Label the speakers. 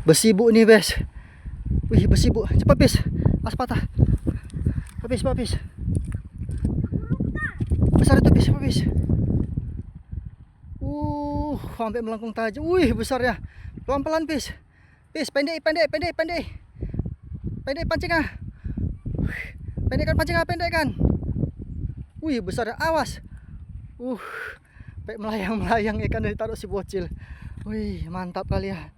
Speaker 1: Besi bu nih, guys. Wih, besi bu. Cepat, Pis. As patah. Pis, Pis. Besar itu, Pis, Pis. Sampai melengkung tajam. Wih, besar ya. Pelan-pelan, Pis. Pis, pendek. Pendek pancingnya. Pendekkan. Wih, besar ya. Awas. Sampai melayang-melayang ikan dari taruh si bocil. Wih, mantap kali ya.